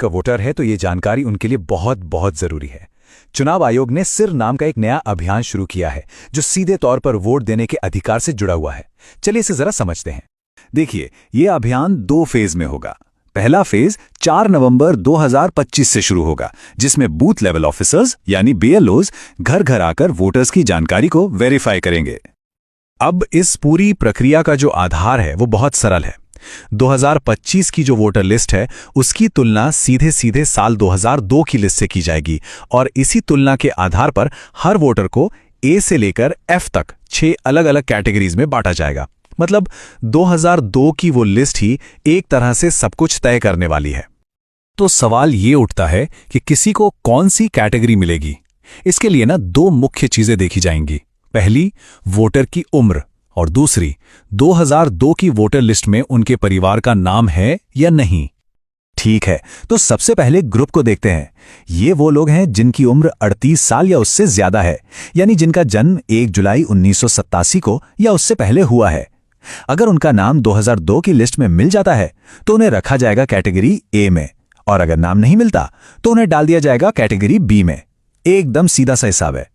का वोटर है तो ये जानकारी उनके लिए बहुत बहुत जरूरी है। चुनाव आयोग ने सिर नाम का एक नया अभियान शुरू किया है जो सीधे तौर पर वोट देने के अधिकार से जुड़ा हुआ है। चलिए इसे जरा समझते हैं। देखिए, ये अभियान 2 फेज में होगा। पहला फेज 4 नवंबर 2025 से शुरू होगा, जिसमें बूथ लेवल ऑफिसर्स यानी बीएलओज घर घर आकर वोटर्स की जानकारी को वेरीफाई करेंगे। अब इस पूरी प्रक्रिया का जो आधार है वो बहुत सरल है। 2025 की जो वोटर लिस्ट है उसकी तुलना सीधे सीधे साल 2002 की लिस्ट से की जाएगी और इसी तुलना के आधार पर हर वोटर को ए से लेकर एफ तक 6 अलग अलग कैटेगरीज में बांटा जाएगा। मतलब 2002 की वो लिस्ट ही एक तरह से सब कुछ तय करने वाली है। तो सवाल ये उठता है कि किसी को कौन सी कैटेगरी मिलेगी। इसके लिए ना 2 मुख्य चीजें देखी जाएंगी। पहली, वोटर की उम्र, और दूसरी, 2002 की वोटर लिस्ट में उनके परिवार का नाम है या नहीं। ठीक है, तो सबसे पहले ग्रुप को देखते हैं। ये वो लोग हैं जिनकी उम्र 38 साल या उससे ज्यादा है, यानी जिनका जन्म 1 जुलाई 1987 को या उससे पहले हुआ है। अगर उनका नाम 2002 की लिस्ट में मिल जाता है तो उन्हें रखा जाएगा कैटेगरी ए में, और अगर नाम नहीं मिलता तो उन्हें डाल दिया जाएगा कैटेगरी बी में। एकदम सीधा सा हिसाब है।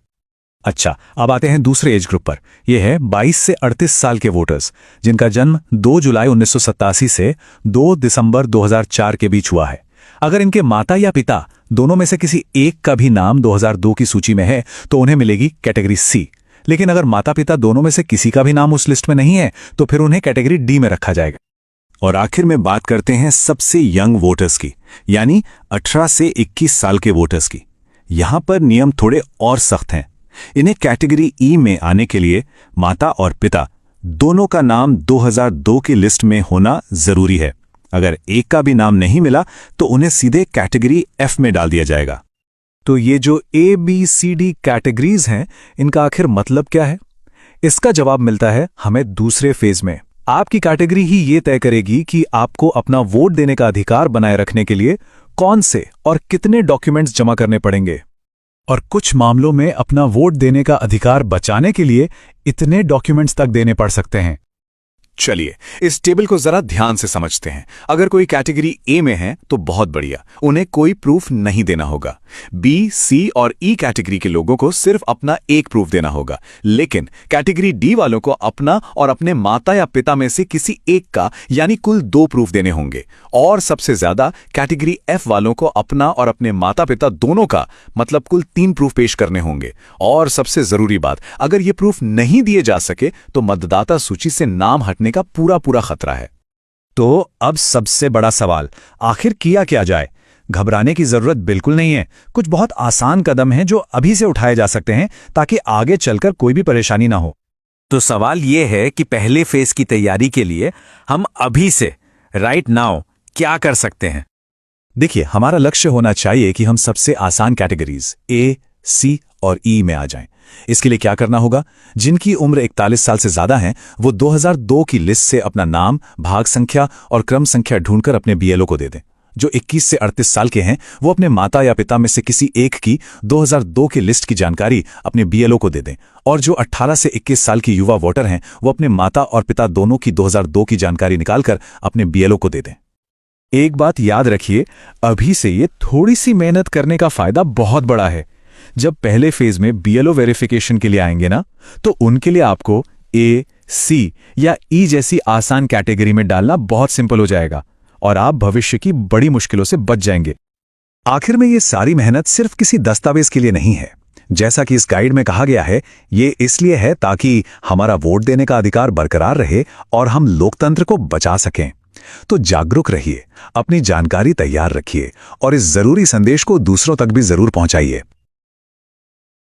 अच्छा, अब आते हैं दूसरे एज ग्रुप पर। यह है 22 से 38 साल के वोटर्स, जिनका जन्म 2 जुलाई 1987 से 2 दिसंबर 2004 के बीच हुआ है। अगर इनके माता या पिता दोनों में से किसी एक का भी नाम 2002 की सूची में है तो उन्हें मिलेगी कैटेगरी सी। लेकिन अगर माता पिता दोनों में से किसी का भी नाम उस लिस्ट में नहीं है तो फिर उन्हें कैटेगरी डी में रखा जाएगा। और आखिर में बात करते हैं सबसे यंग वोटर्स की, यानी 18 से 21 साल के वोटर्स की। यहां पर नियम थोड़े और सख्त हैं। इन्हें कैटेगरी ई में आने के लिए माता और पिता दोनों का नाम 2002 की लिस्ट में होना जरूरी है। अगर एक का भी नाम नहीं मिला तो उन्हें सीधे कैटेगरी एफ में डाल दिया जाएगा। तो ये जो A B C D categories हैं, इनका आखिर मतलब क्या है? इसका जवाब मिलता है हमें दूसरे फेज में। आपकी कैटेगरी ही ये तय करेगी कि आपको अपना वोट देने का अधिकार बनाए रखने के लिए कौन से और कितने डॉक्यूमेंट्स जमा करने पड़ेंगे, और कुछ मामलों में अपना वोट देने का अधिकार बचाने के लिए इतने डॉक्यूमेंट्स तक देने पड़ सकते हैं। चलिए इस टेबल को जरा ध्यान से समझते हैं। अगर कोई कैटेगरी ए में है तो बहुत बढ़िया, उन्हें कोई प्रूफ नहीं देना होगा। बी, सी और ई कैटेगरी के लोगों को सिर्फ अपना एक प्रूफ देना होगा। लेकिन कैटेगरी डी वालों को अपना और अपने माता या पिता में से किसी एक का यानी कुल 2 प्रूफ देने होंगे। और सबसे ज्यादा कैटेगरी एफ वालों को अपना और अपने माता पिता दोनों का मतलब कुल 3 प्रूफ पेश करने होंगे। और सबसे जरूरी बात, अगर ये प्रूफ नहीं दिए जा सके तो मतदाता सूची से नाम हटने का पूरा खतरा है। तो अब सबसे बड़ा सवाल, आखिर किया क्या जाए? घबराने की जरूरत बिल्कुल नहीं है। कुछ बहुत आसान कदम हैं जो अभी से उठाए जा सकते हैं ताकि आगे चलकर कोई भी परेशानी ना हो। तो सवाल यह है कि पहले फेज की तैयारी के लिए हम अभी से राइट नाउ क्या कर सकते हैं? देखिए, हमारा लक्ष्य होना चाहिए कि हम सबसे आसान कैटेगरीज ए, सी और ई में आ जाएं। इसके लिए क्या करना होगा? जिनकी उम्र 41 साल से ज्यादा है वो 2002 की लिस्ट से अपना नाम, भाग संख्या और क्रम संख्या ढूंढकर अपने बीएलओ को दे दें। जो 21 से 38 साल के हैं वो अपने माता या पिता में से किसी एक की 2002 की लिस्ट की जानकारी अपने बीएलओ को दे दें। और जो 18 से 21 साल की युवा वोटर हैं वो अपने माता और पिता दोनों की 2002 की जानकारी निकालकर अपने बीएलओ को दे दें। एक बात याद रखिए, अभी से ये थोड़ी सी मेहनत करने का फायदा बहुत बड़ा है। जब पहले फेज में बीएलओ वेरिफिकेशन के लिए आएंगे ना, तो उनके लिए आपको ए, सी या ई जैसी आसान कैटेगरी में डालना बहुत सिंपल हो जाएगा और आप भविष्य की बड़ी मुश्किलों से बच जाएंगे। आखिर में ये सारी मेहनत सिर्फ किसी दस्तावेज के लिए नहीं है। जैसा कि इस गाइड में कहा गया है, ये इसलिए है ताकि हमारा वोट देने का अधिकार बरकरार रहे और हम लोकतंत्र को बचा सकें। तो जागरूक रहिए, अपनी जानकारी तैयार रखिए और इस जरूरी संदेश को दूसरों तक भी जरूर पहुंचाइए।